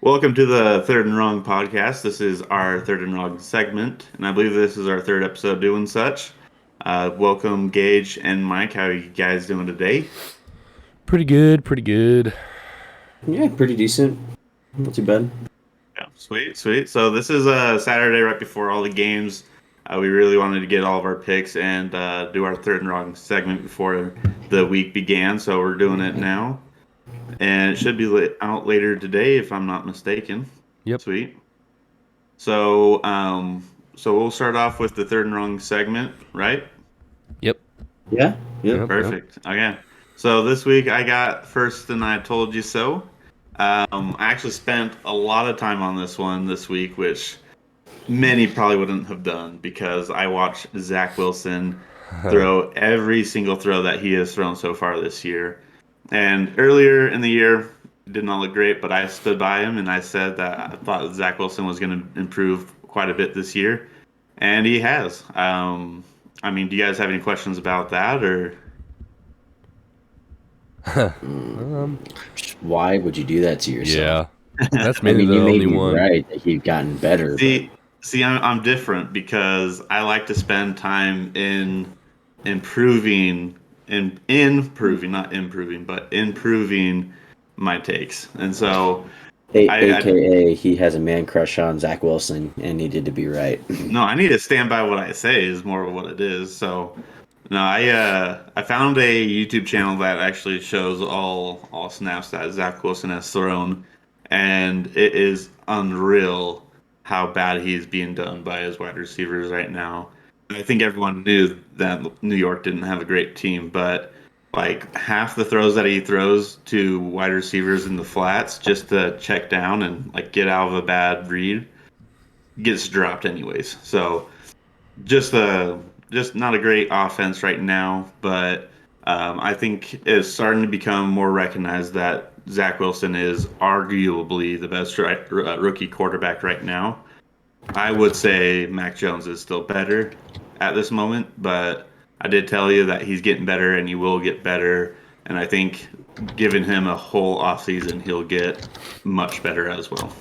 Welcome to the Third and Wrong podcast. This is our Third and Wrong segment, and I believe this is our third episode doing such. Welcome, Gage and Mike. How are you guys doing today? Pretty good, pretty good. Yeah, pretty decent. Not too bad. Yeah, sweet, sweet. So this is a Saturday right before all the games. We really wanted to get all of our picks and do our Third and Wrong segment before the week began, so we're doing it now. And it should be out later today, if I'm not mistaken. Yep. Sweet. So, we'll start off with the Third and Wrong segment, right? Yep. Yeah, yeah. Yep. Perfect. Okay. So this week I got First and I Told You So. I actually spent a lot of time on this one this week, which many probably wouldn't have done because I watched Zach Wilson throw every single throw that he has thrown so far this year. And earlier in the year, did not look great, but I stood by him and I said that I thought Zach Wilson was going to improve quite a bit this year, and he has. Do you guys have any questions about that, or? Why would you do that to yourself? Yeah. That's I maybe mean, the you may only be one. right that he's gotten better. I'm different because I like to spend time in improving, not improving, but improving my takes, and so. AKA, he has a man crush on Zach Wilson and needed to be right. No, I need to stand by what I say is more of what it is. So, no, I found a YouTube channel that actually shows all snaps that Zach Wilson has thrown, and it is unreal how bad he's being done by his wide receivers right now. I think everyone knew that New York didn't have a great team, but like half the throws that he throws to wide receivers in the flats just to check down and like get out of a bad read gets dropped anyways. So just not a great offense right now, but I think it's starting to become more recognized that Zach Wilson is arguably the best rookie quarterback right now. I would say Mac Jones is still better at this moment, but I did tell you that he's getting better and he will get better. And I think giving him a whole offseason, he'll get much better as well.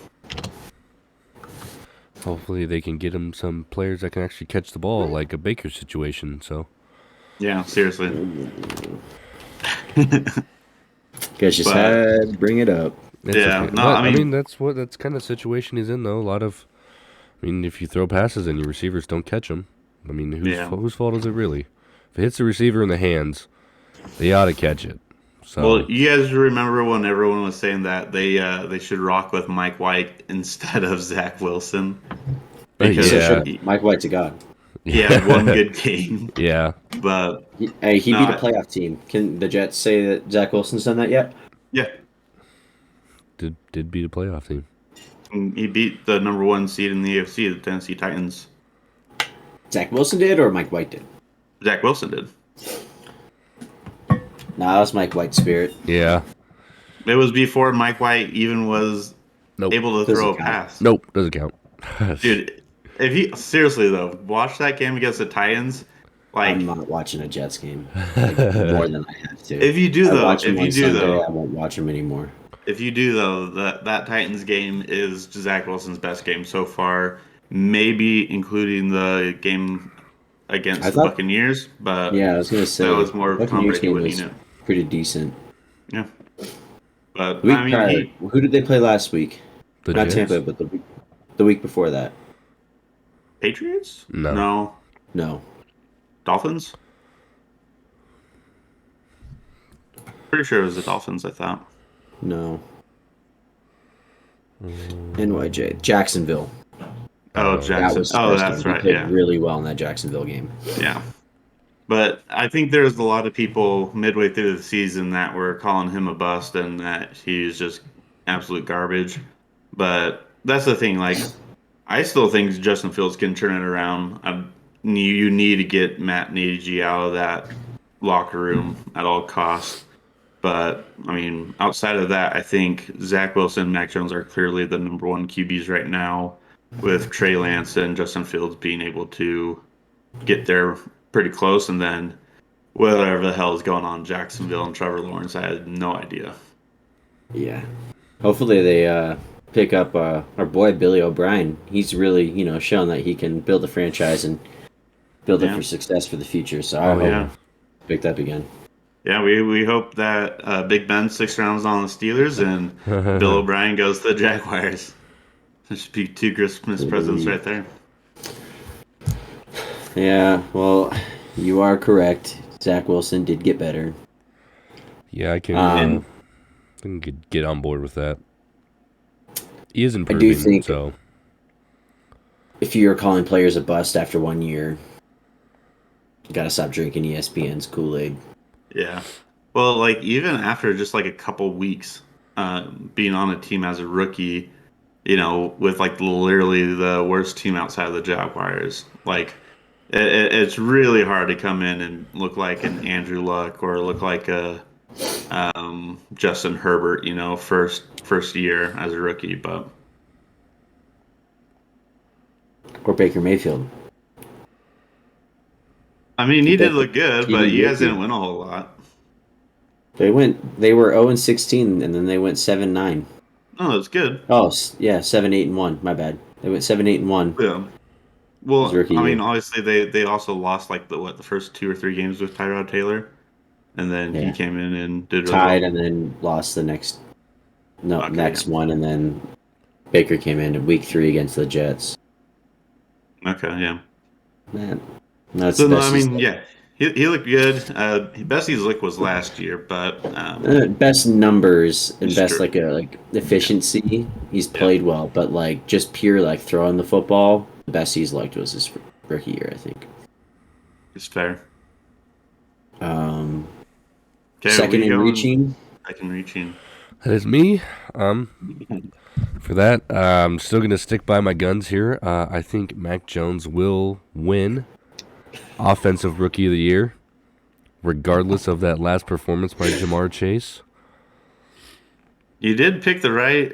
Hopefully they can get him some players that can actually catch the ball, like a Baker situation. So Yeah, seriously. Guys just had to bring it up. Yeah, no, I mean that's kind of situation he's in though. If you throw passes and your receivers don't catch them, I mean, whose fault is it really? If it hits the receiver in the hands, they ought to catch it. So, well, you guys remember when everyone was saying that they should rock with Mike White instead of Zach Wilson? Because Mike White's a god. He had one good game. Yeah. But He beat a playoff team. Can the Jets say that Zach Wilson's done that yet? Yeah. Did beat a playoff team. He beat the number one seed in the AFC, the Tennessee Titans. Zach Wilson did or Mike White did? Zach Wilson did. Nah, that's Mike White's spirit. Yeah. It was before Mike White even was able to throw a pass. Nope, doesn't count. Dude, seriously though, watch that game against the Titans. I'm not watching a Jets game more than I have to. If you do though, I won't watch them anymore. If you do though, that Titans game is Zach Wilson's best game so far, maybe including the game against the Buccaneers. But yeah, I was gonna say that was more of Tom Brady winning it. Pretty decent. Yeah, but who did they play last week? Not Jets? Tampa, but the week before that. Patriots? No. Dolphins? Pretty sure it was the Dolphins, I thought. No. NYJ. Jacksonville. Oh, Jackson. That's right. They played really well in that Jacksonville game. Yeah. But I think there's a lot of people midway through the season that were calling him a bust and that he's just absolute garbage. But that's the thing. Like, I still think Justin Fields can turn it around. You need to get Matt Nagy out of that locker room at all costs. But, outside of that, I think Zach Wilson and Mac Jones are clearly the number one QBs right now, with Trey Lance and Justin Fields being able to get there pretty close. And then whatever the hell is going on in Jacksonville and Trevor Lawrence, I had no idea. Yeah. Hopefully they pick up our boy Billy O'Brien. He's really, shown that he can build a franchise and build it for success for the future. So I hope picked up again. Yeah, we hope that Big Ben 6 rounds on the Steelers and Bill O'Brien goes to the Jaguars. That should be 2 Christmas presents right there. Yeah, well, you are correct. Zach Wilson did get better. Yeah, I can get on board with that. He is improving, I do think so if you're calling players a bust after 1 year, you gotta stop drinking ESPN's Kool-Aid. Yeah. Well, like, even after just, like, a couple weeks being on a team as a rookie, with, like, literally the worst team outside of the Jaguars, like, it's really hard to come in and look like an Andrew Luck or look like a Justin Herbert, first year as a rookie, but... Or Baker Mayfield. I mean, he did look good, but you guys didn't win a whole lot. They were 0-16, and then they went 7-9. Oh, that's good. Oh, yeah, 7-8-1. My bad. They went 7-8-1. Yeah. Well, I mean, obviously they also lost like the first 2 or 3 games with Tyrod Taylor, and then he came in and did tied, and then lost the next one, and then Baker came in week 3 against the Jets. Okay, yeah. Man, that's so, I mean, yeah, he looked good. Best he's looked was last year, but best numbers and best like efficiency. He's played well, but like just pure like throwing the football, the best he's looked was his rookie year, I think. It's fair. Second in reaching. Second reaching. That is me. For that, I'm still going to stick by my guns here. I think Mac Jones will win Offensive Rookie of the Year, regardless of that last performance by Jamar Chase. You did pick the right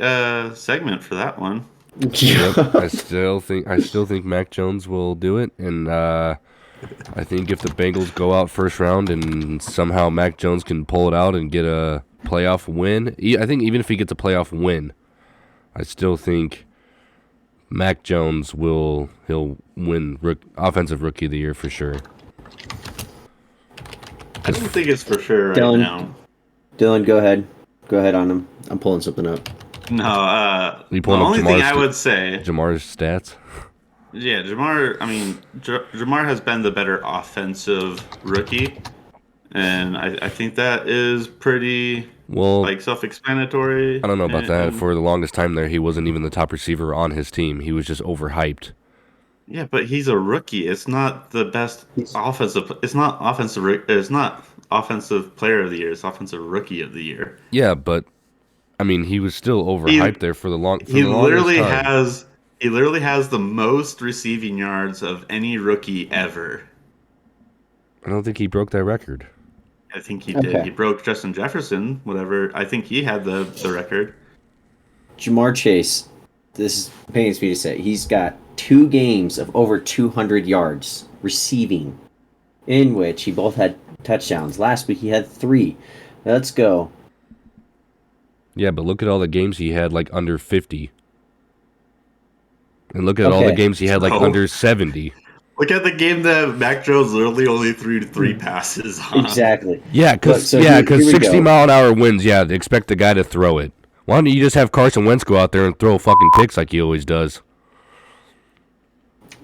segment for that one. Yep, I still think Mac Jones will do it, and I think if the Bengals go out first round and somehow Mac Jones can pull it out and get a playoff win, I think even if he gets a playoff win, I still think Mac Jones he'll win Offensive Rookie of the Year for sure. I don't think it's for sure right now. Dylan, go ahead. Go ahead on him. I'm pulling something up. No, the only thing I would say... Jamar's stats? Yeah, Jamar, I mean, Jamar has been the better offensive rookie, and I think that is pretty... self-explanatory. I don't know about that. For the longest time there, he wasn't even the top receiver on his team. He was just overhyped. Yeah, but he's a rookie. It's not the best offensive. It's not offensive. It's not offensive player of the year. It's offensive rookie of the year. Yeah, but I mean, he was still overhyped there for the longest time. He literally has the most receiving yards of any rookie ever. I don't think he broke that record. I think he did. He broke Justin Jefferson, whatever. I think he had the record. Jamar Chase, this pains me to say, he's got 2 games of over 200 yards receiving, in which he both had touchdowns. Last week he had 3. Let's go. Yeah, but look at all the games he had like under 50. And look at all the games he had like under 70. Look at the game that Mac Jones literally only threw 3 passes on. Exactly. Yeah, because 60-mile-an-hour winds, expect the guy to throw it. Why don't you just have Carson Wentz go out there and throw fucking picks like he always does?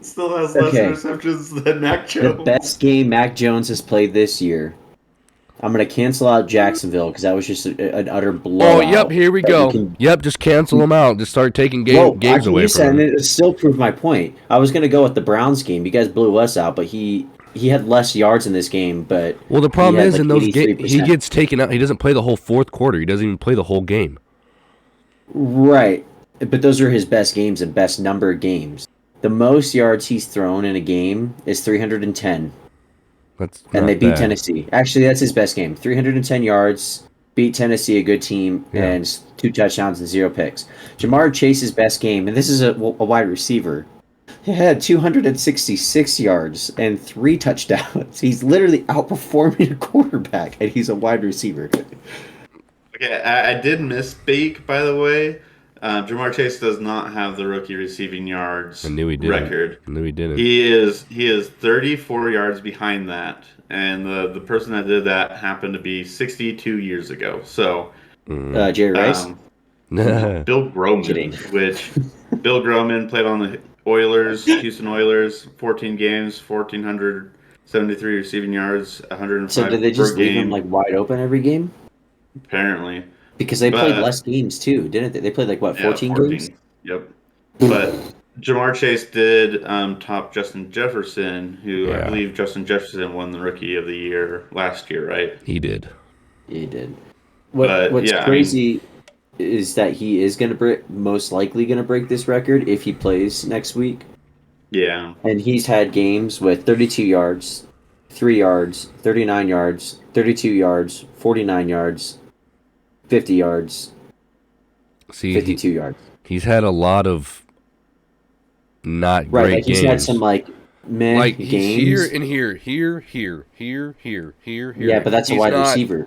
Still has less interceptions than Mac Jones. The best game Mac Jones has played this year. I'm going to cancel out Jacksonville because that was just an utter blowout. Oh, yep, here we go. Just cancel them out. Just start taking games away from him. It still proved my point. I was going to go with the Browns game. You guys blew us out, but he had less yards in this game. But well, the problem is in those games, he gets taken out. He doesn't play the whole fourth quarter. He doesn't even play the whole game. Right. But those are his best games and best numbered games. The most yards he's thrown in a game is 310. And they beat Tennessee. Actually, that's his best game. 310 yards, beat Tennessee, a good team, and 2 touchdowns and 0 picks. Jamar Chase's best game, and this is a wide receiver, he had 266 yards and 3 touchdowns. He's literally outperforming a quarterback, and he's a wide receiver. Okay, I did misspeak, by the way. Jamar Chase does not have the rookie receiving yards I knew he didn't. record. I knew he didn't. He is 34 yards behind that, and the person that did that happened to be 62 years ago. So, Jerry Rice? No, Bill Kidding. Groman, which Bill Groman played on the Oilers, Houston Oilers, 14 games, 1,473 receiving yards, 105 So did they just per leave him game, like wide open every game? apparently. Because they played But less games too, didn't they? They played like what, yeah, 14 games? 14. Yep. But Jamar Chase did top Justin Jefferson, who I Yeah. believe Justin Jefferson won the Rookie of the Year last year, right? He did. He did. But, What's yeah, crazy is that he is going to most likely going to break this record if he plays next week. Yeah. And he's had games with 32 yards, 3 yards, 39 yards, 32 yards, 49 yards, 50 yards, 52 yards. He's had a lot of not Right, great like games. he's had some like meh like games. he's here and here. Yeah, but that's a wide receiver.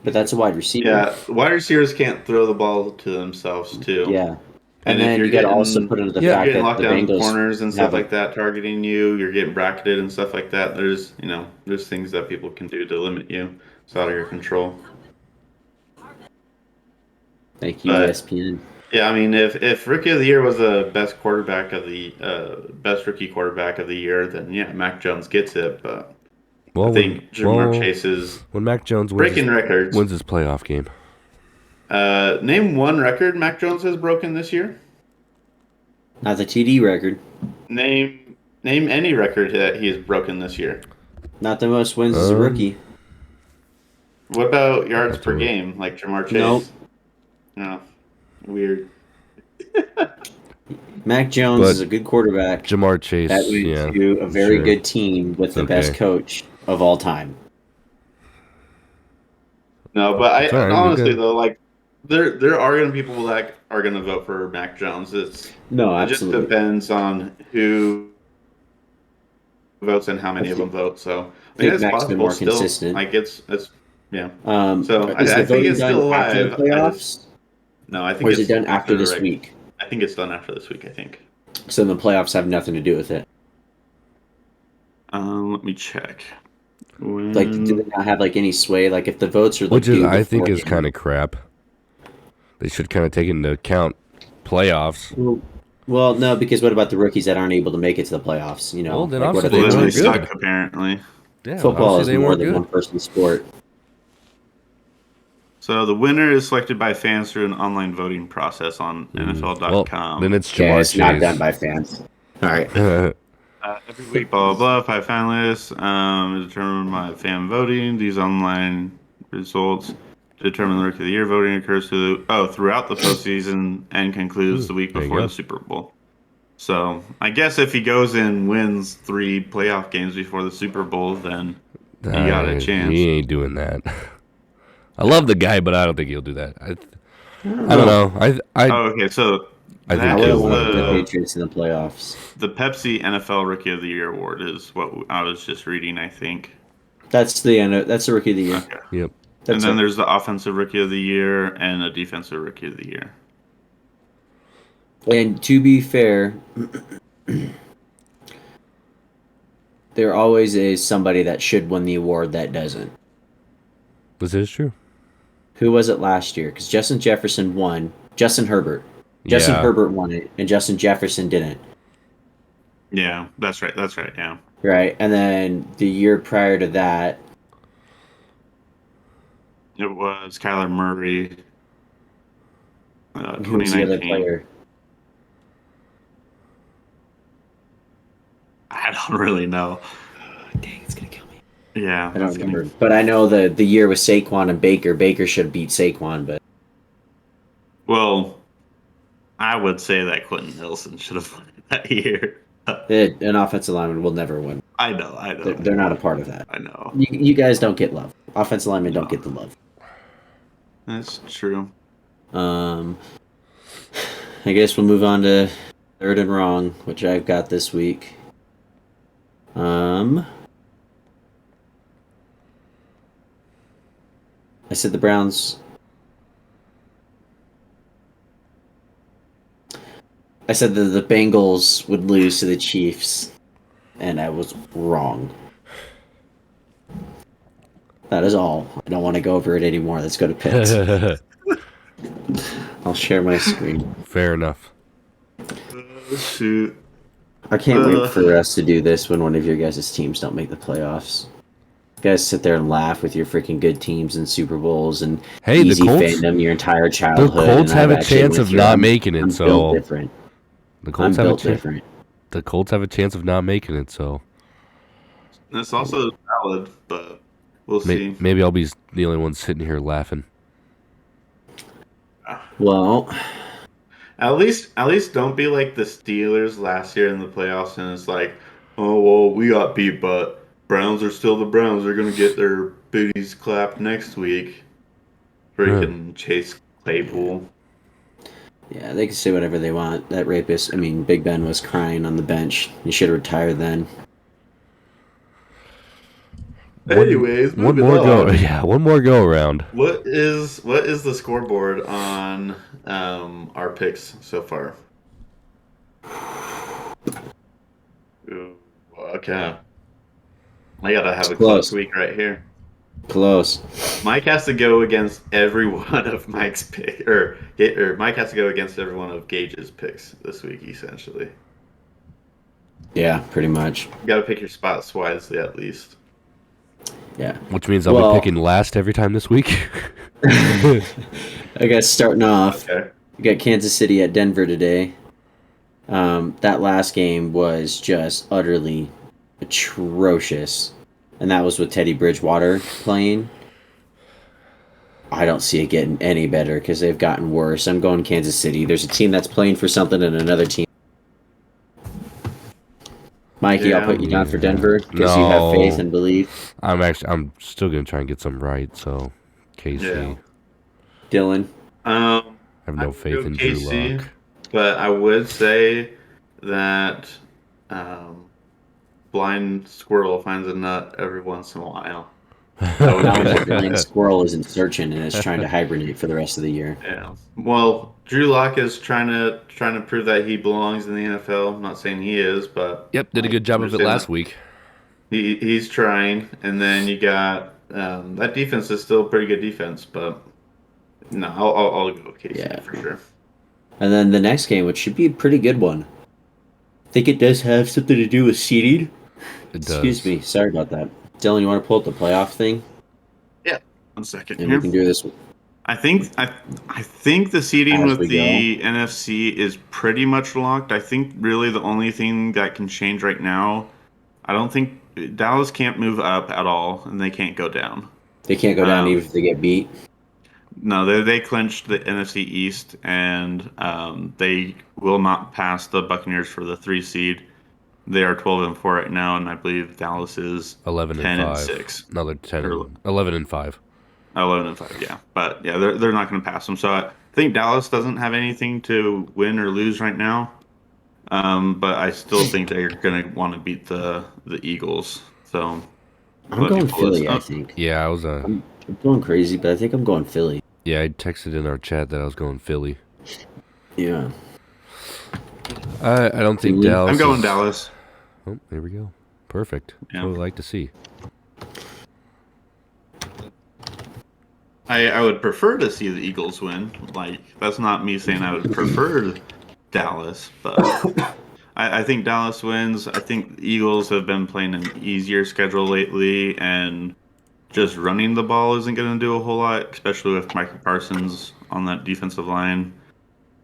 But that's a wide receiver. Yeah, wide receivers can't throw the ball to themselves, too. Yeah. And then you got to also put into the fact getting that locked the down in Bengals corners and stuff like that, targeting you, you're getting bracketed and stuff like that. There's things that people can do to limit you. It's out of your control. Thank you, ESPN. Yeah, I mean, if Rookie of the Year was the best quarterback of the best rookie quarterback of the year, then yeah, Mac Jones gets it. But I think Jamar Chase is when Mac Jones breaking records. Wins his playoff game. Name one record Mac Jones has broken this year. Not the TD record. Name any record that he has broken this year. Not the most wins as a rookie. What about yards per game, like Jamar Chase? Nope. No. Weird. Mac Jones is a good quarterback. Jamar Chase, that went to a very good team with the best coach of all time. No, but honestly though, like there are going to be people that are going to vote for Mac Jones. It just depends on who votes and how many of them vote. So I mean, it's possible more still. Consistent. Like it's yeah. So I think it's still alive. After the playoffs? No, I think or is it done after this week? I think it's done after this week. I think. So the playoffs have nothing to do with it. Let me check. Like, do they not have like any sway? Like, if the votes are which is I think is kind of crap. They should kind of take into account playoffs. Well, no, because what about the rookies that aren't able to make it to the playoffs? You know, well, then like, what if they suck, apparently. Yeah, football is more than one person's sport. So the winner is selected by fans through an online voting process on NFL.com. Well, then it's Jamar Chase. Not done by fans. All right. Every week, blah, blah, blah, 5 finalists determined by fan voting. These online results determine the Rookie of the Year. Voting occurs throughout the postseason and concludes the week before the Super Bowl. So I guess if he goes and wins 3 playoff games before the Super Bowl, then he got a chance. He ain't doing that. I love the guy, but I don't think he'll do that. I don't know. Okay, so I think the Patriots in the playoffs. The Pepsi NFL Rookie of the Year award is what I was just reading. I think that's the Rookie of the Year. Okay. Yep. And then there's the Offensive Rookie of the Year and a Defensive Rookie of the Year. And to be fair, there always is somebody that should win the award that doesn't. This is true. Who was it last year? Because Justin Jefferson won. Justin Herbert. Justin Herbert won it, and Justin Jefferson didn't. Yeah, that's right. That's right. Yeah. Right, and then the year prior to that, it was Kyler Murray. Who was the other player? I don't really know. Dang, it's gonna kill me. Yeah, I don't remember, but I know the year with Saquon and Baker. Baker should beat Saquon, but I would say that Quentin Nelson should have won that year. An offensive lineman will never win. I know. They're not a part of that. I know. You guys don't get love. Offensive linemen don't get the love. That's true. I guess we'll move on to third and wrong, which I've got this week. I said the Browns I said that the Bengals would lose to the Chiefs, and I was wrong. That is all. I don't want to go over it anymore. Let's go to picks. I'll share my screen. Fair enough. Shoot. I can't wait for us to do this when one of your guys' teams don't make the playoffs. You guys sit there and laugh with your freaking good teams and Super Bowls and easy fandom your entire childhood. The Colts have a chance of not making it, so... built different. The Colts have different. The Colts have a chance of not making it, so... It's also valid, but we'll see. Maybe I'll be the only one sitting here laughing. Well... At least don't be like the Steelers last year in the playoffs, and it's like, oh, well, we got beat, but Browns are still the Browns. They're going to get their booties clapped next week. Freaking Chase Claypool. Yeah, they can say whatever they want. That rapist, Big Ben was crying on the bench. He should have retired then. Anyways, one more go around. What is the scoreboard on our picks so far? Ooh, okay. I gotta have a close week right here. Close. Mike has to go against every one of Mike's picks, or Mike has to go against every one of Gage's picks this week, essentially. Yeah, pretty much. You gotta pick your spots wisely, at least. Yeah. Which means I'll be picking last every time this week. I guess starting off, okay. We got Kansas City at Denver today. That last game was just utterly atrocious. And that was with Teddy Bridgewater playing. I don't see it getting any better because they've gotten worse. I'm going Kansas City. There's a team that's playing for something and another team. Mikey, I'll put you down for Denver because you have faith and belief. I'm still gonna try and get some right. So, KC. Yeah. Dylan. I have no faith in Drew Lock. But I would say that blind squirrel finds a nut every once in a while. The blind squirrel isn't searching and is trying to hibernate for the rest of the year. Yeah. Well, Drew Lock is trying to prove that he belongs in the NFL. I'm not saying he is, but did a good job of it last week. He's trying, and then you got that defense is still a pretty good defense, but no, I'll go with KC for sure. And then the next game, which should be a pretty good one. I think it does have something to do with seeding. It does. Excuse me, sorry about that. Dylan, you want to pull up the playoff thing? Yeah, 1 second. And we can do this. I think the seeding with the NFC is pretty much locked. I think really the only thing that can change right now, I don't think Dallas can't move up at all, and they can't go down. They can't go down even if they get beat. No, they clinched the NFC East, and they will not pass the Buccaneers for the 3 seed. They are 12-4 right now, and I believe Dallas is 10-6. No, they're 11-5. 11-5, yeah. But yeah, they're not going to pass them. So I think Dallas doesn't have anything to win or lose right now. But I still think they're going to want to beat the Eagles. So I'm going Philly, I think. Yeah, I'm going crazy, but I think I'm going Philly. Yeah, I texted in our chat that I was going Philly. Yeah. I don't think Dallas. I'm going Dallas. Oh, there we go. Perfect. Yeah. That's what I like to see. I would prefer to see the Eagles win. Like, that's not me saying I would prefer Dallas, but I think Dallas wins. I think the Eagles have been playing an easier schedule lately, and just running the ball isn't going to do a whole lot, especially with Micah Parsons on that defensive line.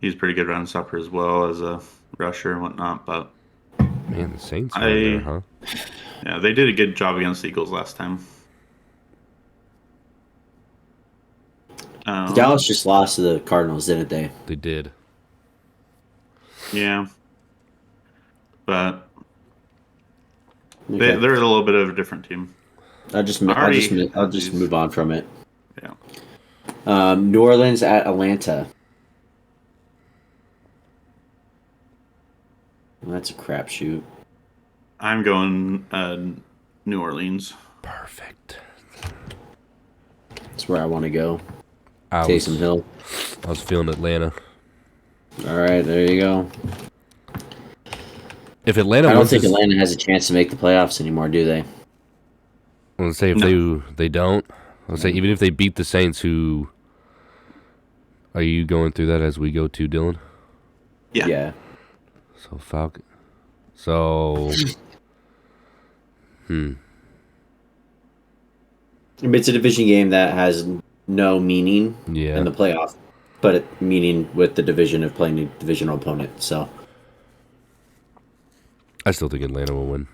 He's pretty good run stopper as well as a rusher and whatnot, but man, the Saints are there, huh? Yeah, they did a good job against the Eagles last time. Dallas just lost to the Cardinals, didn't they? They did. Yeah, but they're a little bit of a different team. I'll just move on from it. Yeah. New Orleans at Atlanta. Well, that's a crapshoot. I'm going New Orleans. Perfect. That's where I want to go. Taysom Hill. I was feeling Atlanta. All right, there you go. If Atlanta, I don't think Atlanta has a chance to make the playoffs anymore, do they? Let's say if they don't. Let's say even if they beat the Saints, who are you going through that as we go to, Dylan? Yeah. So Falcon. So. It's a division game that has no meaning in the playoff, but meaning with the division of playing a divisional opponent. So. I still think Atlanta will win.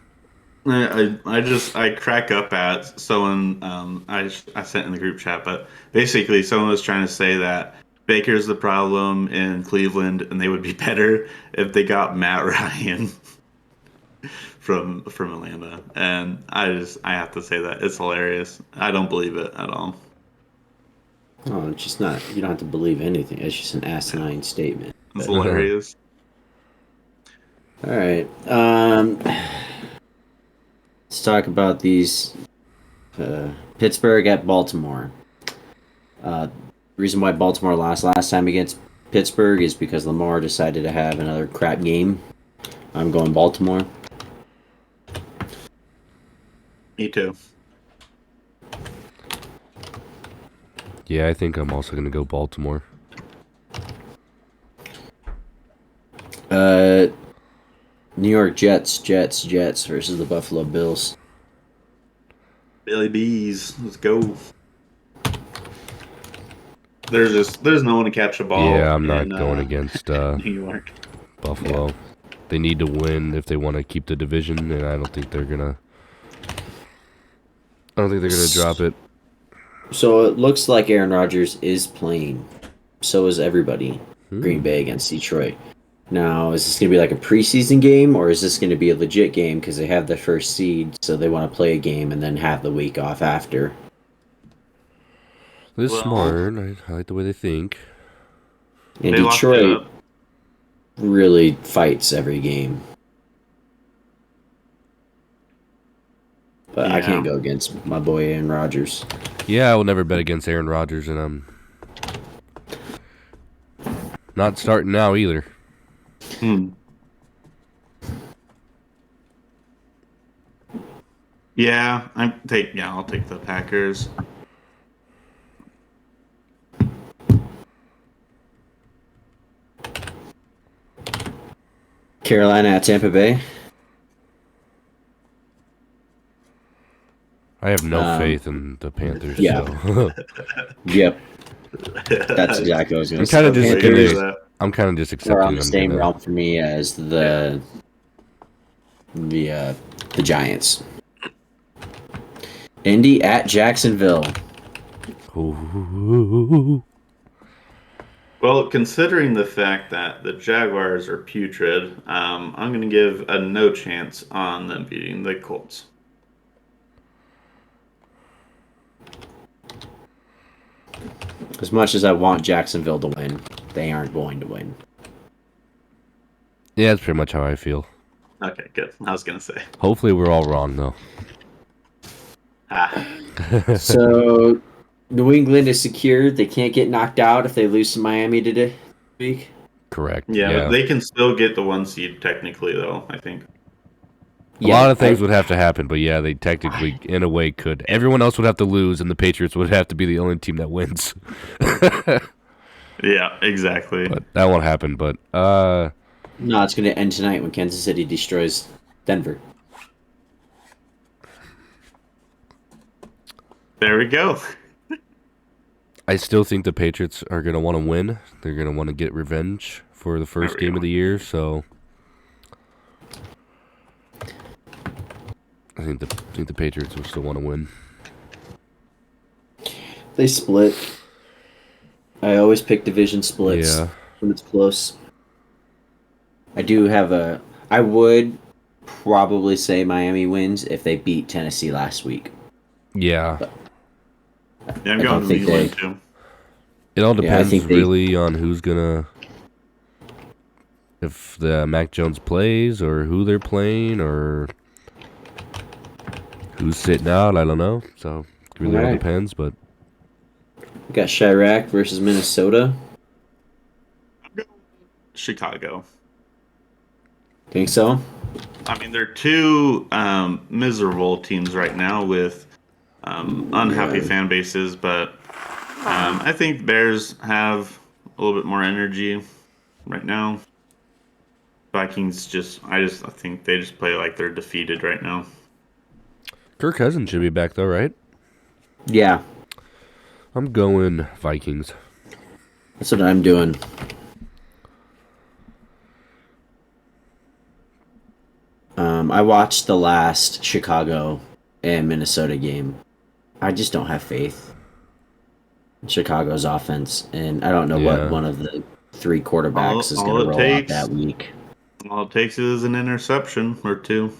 I crack up at someone I sent in the group chat, but basically someone was trying to say that Baker's the problem in Cleveland, and they would be better if they got Matt Ryan from Atlanta. And I have to say that it's hilarious. I don't believe it at all. Oh, it's just not. You don't have to believe anything. It's just an asinine statement. It's hilarious. All right. Let's talk about these Pittsburgh at Baltimore. The reason why Baltimore lost last time against Pittsburgh is because Lamar decided to have another crap game. I'm going Baltimore. Me too. Yeah, I think I'm also going to go Baltimore. New York Jets versus the Buffalo Bills. Billy Bees, let's go. There's no one to catch a ball. Yeah, I'm not going against New York. Buffalo. Yeah. They need to win if they want to keep the division, and I don't think they're gonna drop it. So it looks like Aaron Rodgers is playing. So is everybody. Green Bay against Detroit. Now, is this going to be like a preseason game, or is this going to be a legit game because they have the first seed, so they want to play a game and then have the week off after? They're smart. I like the way they think. And Detroit really fights every game. But I can't go against my boy Aaron Rodgers. Yeah, I will never bet against Aaron Rodgers, and I'm not starting now either. Yeah, I'll take the Packers. Carolina at Tampa Bay. I have no faith in the Panthers. Yeah. So. Yep. That's exactly what I was going to say. I'm kind of just accepting. They're on the same realm for me as the Giants. Indy at Jacksonville. Ooh. Well, considering the fact that the Jaguars are putrid, I'm going to give a no chance on them beating the Colts. As much as I want Jacksonville to win, they aren't going to win. Yeah, that's pretty much how I feel. Okay, good. I was going to say. Hopefully we're all wrong, though. So, New England is secured. They can't get knocked out if they lose to Miami today. Week. Correct. Yeah, but they can still get the 1 seed technically, though, I think. A lot of things would have to happen, but yeah, they technically, in a way, could. Everyone else would have to lose, and the Patriots would have to be the only team that wins. Yeah, exactly. But that won't happen, but... No, it's going to end tonight when Kansas City destroys Denver. There we go. I still think the Patriots are going to want to win. They're going to want to get revenge for the first game of the year, so... I think the Patriots will still want to win. They split. I always pick division splits when it's close. I would probably say Miami wins if they beat Tennessee last week. Yeah. I'm going New England too. It all depends really on who's gonna, if the Mac Jones plays or who they're playing or who's sitting out. I don't know. So it really all depends. But we got Chirac versus Minnesota. Chicago. Think so? I mean, they're two miserable teams right now with unhappy fan bases, but I think Bears have a little bit more energy right now. Vikings I think they just play like they're defeated right now. Kirk Cousins should be back though, right? Yeah. I'm going Vikings. That's what I'm doing. I watched the last Chicago and Minnesota game. I just don't have faith in Chicago's offense, and I don't know what one of the three quarterbacks is going to roll out that week. All it takes is an interception or two.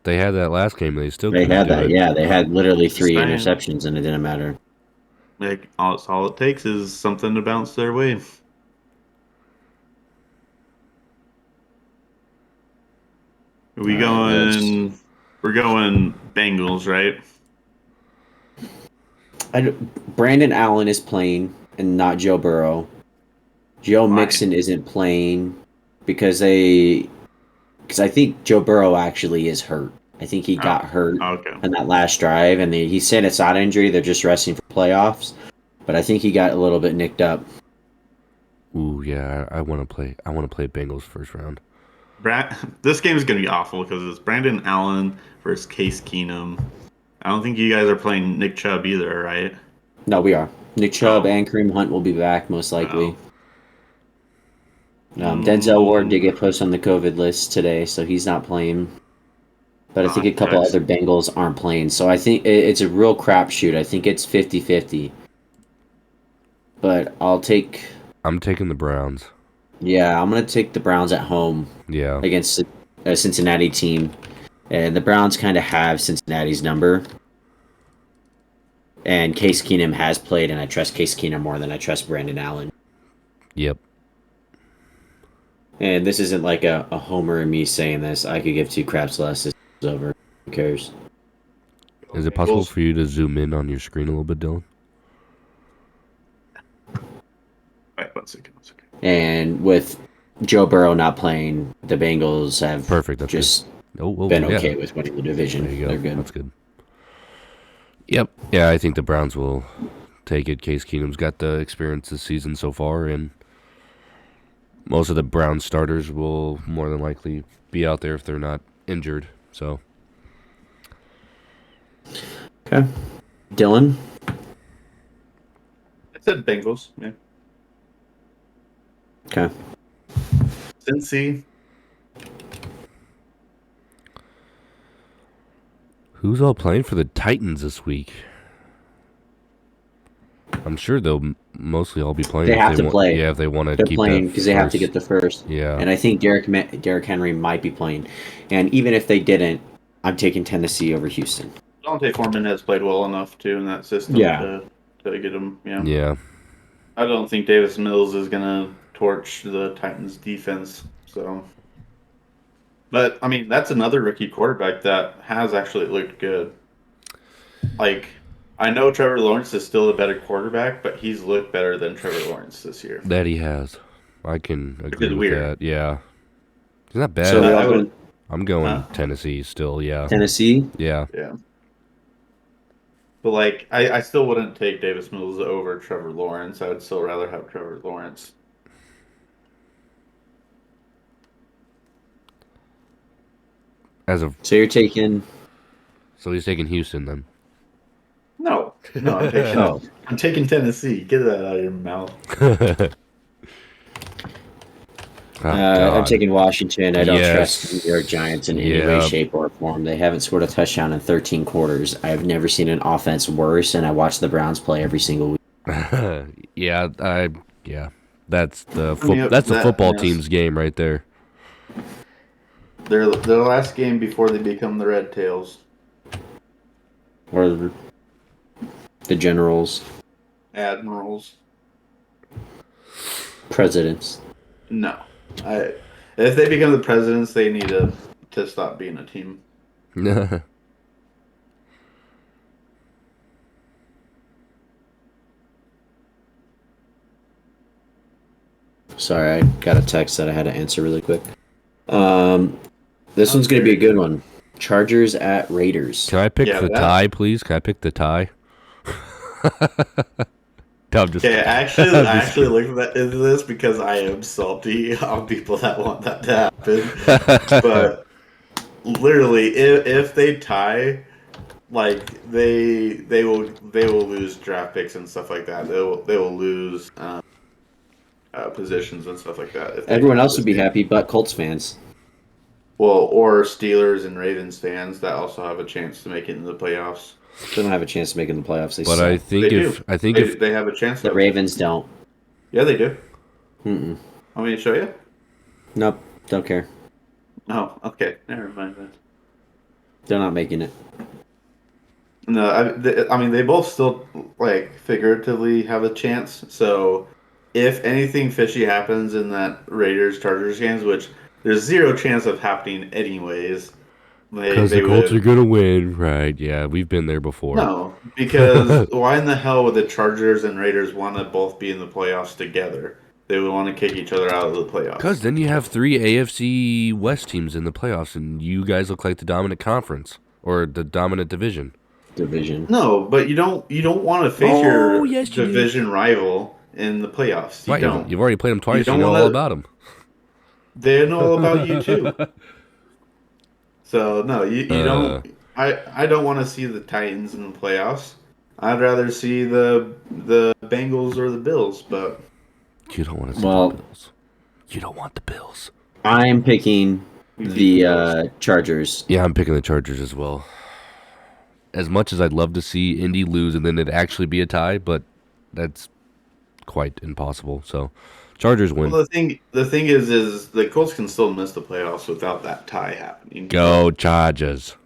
They had that last game. They still they had that. It. Yeah, they had literally 3 interceptions, and it didn't matter. Like all it takes is something to bounce their way. We're going Bengals, right? Brandon Allen is playing and not Joe Burrow. Joe Mixon isn't playing because I think Joe Burrow actually is hurt. I think he got hurt in that last drive, and he said it's not an injury. They're just resting for playoffs. But I think he got a little bit nicked up. Ooh, yeah, I want to play Bengals first round. This game is going to be awful because it's Brandon Allen versus Case Keenum. I don't think you guys are playing Nick Chubb either, right? No, we are. Nick Chubb and Kareem Hunt will be back most likely. Denzel Ward did get pushed on the COVID list today, so he's not playing. But I think a couple other Bengals aren't playing. So I think it's a real crapshoot. I think it's 50-50. But I'm taking the Browns. Yeah, I'm going to take the Browns at home. Yeah. Against a Cincinnati team. And the Browns kind of have Cincinnati's number. And Case Keenum has played, and I trust Case Keenum more than I trust Brandon Allen. Yep. And this isn't like a homer and me saying this. I could give two craps less. This is over. Who cares? Is it possible for you to zoom in on your screen a little bit, Dylan? Wait, one second. And with Joe Burrow not playing, the Bengals have been okay with winning the division. There you go. They're good. That's good. Yep. Yeah, I think the Browns will take it. Case Keenum's got the experience this season so far, and most of the Browns starters will more than likely be out there if they're not injured. So. Okay. Dylan? I said Bengals, yeah. Okay. Cincy. Who's all playing for the Titans this week? I'm sure they'll mostly all be playing. They have to play. Yeah, if they want to keep playing because they have to get the first. Yeah. And I think Derrick Henry might be playing. And even if they didn't, I'm taking Tennessee over Houston. Dante Foreman has played well enough, too, in that system to get him. Yeah. I don't think Davis Mills is going to torch the Titans defense. So, but I mean, that's another rookie quarterback that has actually looked good. Like, I know Trevor Lawrence is still a better quarterback, but he's looked better than Trevor Lawrence this year. That he has. I can agree with that. Yeah. It's not bad. So I'm going Tennessee still, yeah. Tennessee? Yeah. Yeah. But, like, I still wouldn't take Davis Mills over Trevor Lawrence. I would still rather have Trevor Lawrence. So you're taking... So he's taking Houston, then? No, I'm taking Tennessee. Get that out of your mouth. I'm taking Washington. I don't trust the New York Giants in any way, shape, or form. They haven't scored a touchdown in 13 quarters. I've never seen an offense worse, and I watch the Browns play every single week. That's the football team's game right there. Their last game before they become the Red Tails. Or the Generals. Admirals. Presidents. No. If they become the presidents, they need to stop being a team. Sorry, I got a text that I had to answer really quick. This one's going to be a good one. Chargers at Raiders. Can I pick the tie, please? Can I pick the tie? No, I'm just okay, I actually looked into this because I am salty on people that want that to happen. But literally, if they tie, like they will lose draft picks and stuff like that. They will lose positions and stuff like that. Everyone else would be happy, but Colts fans. Well, or Steelers and Ravens fans that also have a chance to make it into the playoffs. They don't have a chance to make it in the playoffs. But suck. I think if they have a chance, the Ravens don't. Yeah, they do. Mm-mm. Want me to show you? Nope, don't care. Oh, okay. Never mind then. They're not making it. No, I mean they both still like figuratively have a chance. So if anything fishy happens in that Raiders Chargers games, which there's zero chance of happening anyways. Because the Colts are going to win, right? Yeah, we've been there before. No, because why in the hell would the Chargers and Raiders want to both be in the playoffs together? They would want to kick each other out of the playoffs. Because then you have 3 AFC West teams in the playoffs, and you guys look like the dominant conference or the dominant division. No, but you don't want to face your division rival in the playoffs. You don't. You've already played them twice. You know all about them. They know all about you too. So no, you don't. I don't want to see the Titans in the playoffs. I'd rather see the Bengals or the Bills. But you don't want to see the Bills. You don't want the Bills. I'm picking the Chargers. Yeah, I'm picking the Chargers as well. As much as I'd love to see Indy lose and then it actually be a tie, but that's quite impossible. So. Chargers win. Well, the thing is the Colts can still miss the playoffs without that tie happening. Go Chargers.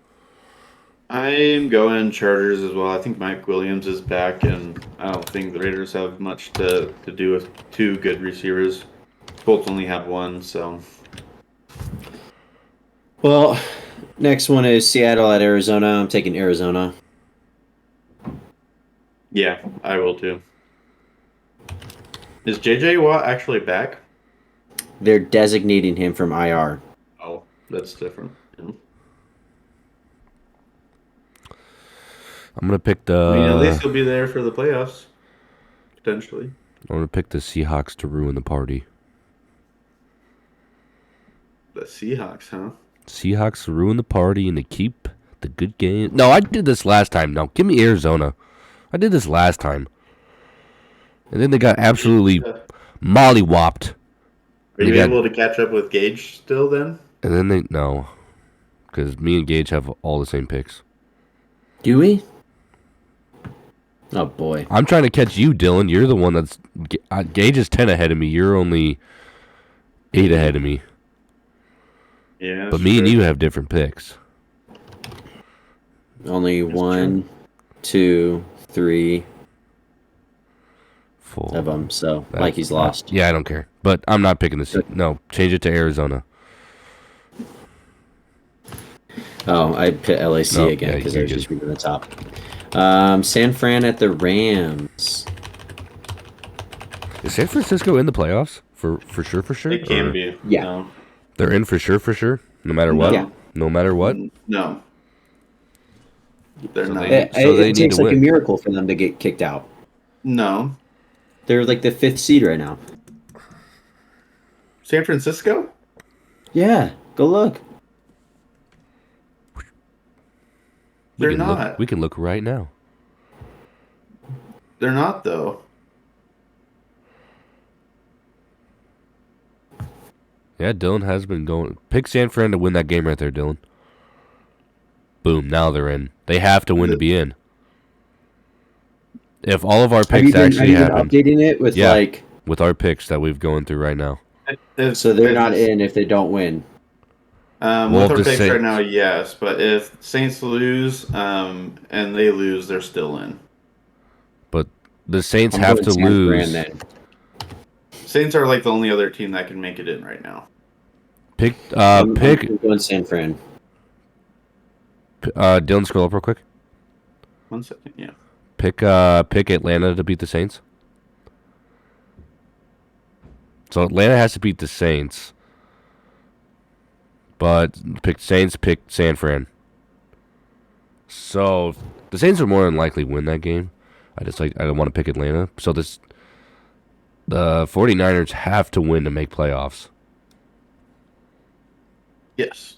I'm going Chargers as well. I think Mike Williams is back, and I don't think the Raiders have much to do with 2 good receivers. Colts only have 1, so. Well, next one is Seattle at Arizona. I'm taking Arizona. Yeah, I will too. Is J.J. Watt actually back? They're designating him from IR. Oh, that's different. Yeah. I'm going to pick the... I mean, at least he'll be there for the playoffs. Potentially. I'm going to pick the Seahawks to ruin the party. The Seahawks, huh? Seahawks to ruin the party and to keep the good game. No, I did this last time. No, give me Arizona. I did this last time. And then they got absolutely mollywopped. Are you able to catch up with Gage still then? And then no. Because me and Gage have all the same picks. Do we? Oh, boy. I'm trying to catch you, Dylan. You're the one that's... Gage is 10 ahead of me. You're only 8 ahead of me. Yeah. But me and you have different picks. Only 1, 2, 3... of them, so Mikey's lost. Yeah, I don't care. But I'm not picking this. No, change it to Arizona. Oh, I put LAC again because I was just reading the top. San Fran at the Rams. Is San Francisco in the playoffs? For sure? It can be. Yeah. No. They're in for sure? No matter what? Yeah. No matter what? No. They're not. It takes like a miracle for them to get kicked out. No. They're like the 5th seed right now. San Francisco? Yeah, go look. They're not. We can look right now. They're not, though. Yeah, Dylan has been going. Pick San Fran to win that game right there, Dylan. Boom, now they're in. They have to win to be in. If all of our picks actually happen, updating it with with our picks that we've going through right now. So they're not in if they don't win. With our picks right now, yes, but if Saints lose and they lose, they're still in. But the Saints have to lose. Saints are like the only other team that can make it in right now. Pick. I'm going San Fran. Dylan, scroll up real quick. 1 second, yeah. Pick Atlanta to beat the Saints. So Atlanta has to beat the Saints. But picked Saints, picked San Fran. So the Saints are more than likely win that game. I don't want to pick Atlanta. So the 49ers have to win to make playoffs. Yes.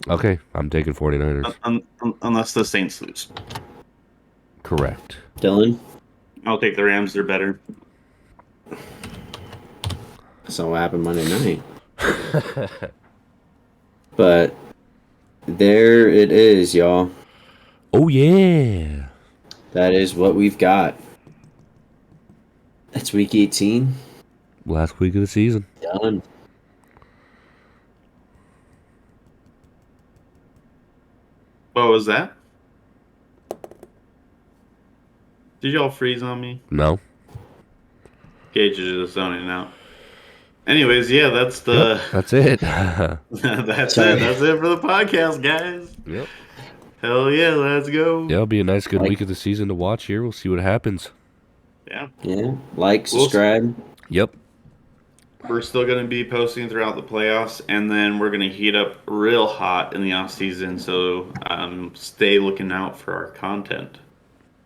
Okay, I'm taking 49ers. Unless the Saints lose. Correct. Dylan? I'll take the Rams. They're better. So what happened Monday night. But there it is, y'all. Oh, yeah. That is what we've got. That's week 18. Last week of the season. Done. What was that? Did y'all freeze on me? No. Gage is just zoning out. Anyways, yeah, that's the. Yep, that's it. That's it. That's it for the podcast, guys. Yep. Hell yeah, let's go. Yeah, it'll be a nice, good week of the season to watch here. We'll see what happens. Yeah. Yeah. Like, subscribe. Yep. We're still going to be posting throughout the playoffs, and then we're going to heat up real hot in the off season. So stay looking out for our content.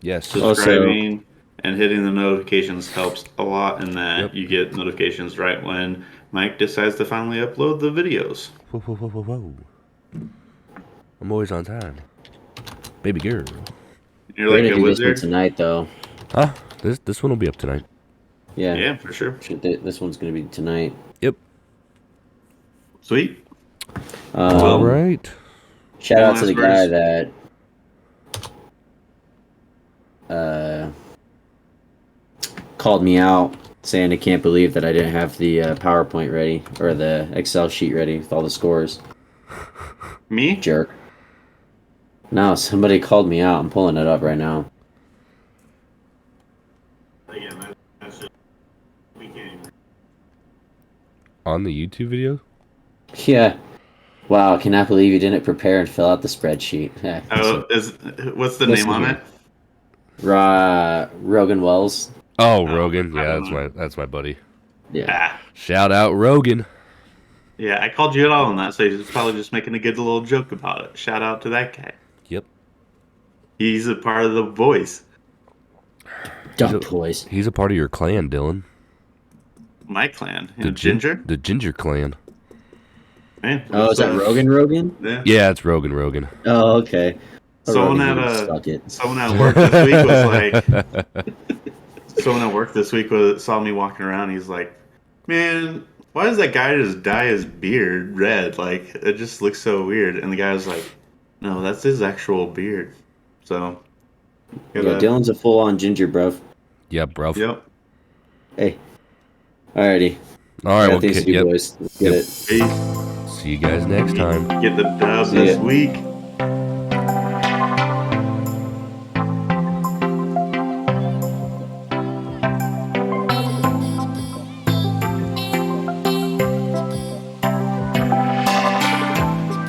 Yes. Subscribing and hitting the notifications helps a lot in that you get notifications right when Mike decides to finally upload the videos. Whoa. I'm always on time. Baby girl. You're like a wizard. This one tonight, though. Huh? This one will be up tonight. Yeah. Yeah, for sure. This one's going to be tonight. Yep. Sweet. All right. Shout out to the guy that called me out saying I can't believe that I didn't have the PowerPoint ready or the Excel sheet ready with all the scores. Me? Jerk. No, somebody called me out. I'm pulling it up right now. On the YouTube video? Yeah. Wow, cannot believe you didn't prepare and fill out the spreadsheet. What's the name on it? Rogan Wells. Oh, Rogan. Yeah, that's my buddy. Yeah. Shout out Rogan. Yeah, I called you out on that, so he's probably just making a good little joke about it. Shout out to that guy. Yep. He's a part of the voice. Duck boys. He's a part of your clan, Dylan. My clan. The Ginger? The Ginger clan. Man, is that Rogan? Yeah, it's Rogan. Oh, okay. Someone at work this week was like... Someone at work this week saw me walking around. He's like, man, why does that guy just dye his beard red? Like, it just looks so weird. And the guy was like, no, that's his actual beard. So... Yeah, Dylan's a full-on ginger, bro. Yeah, bro. Yep. Hey. Alrighty. All right, boys. Let's get it. See you guys next time. Get the dub this week.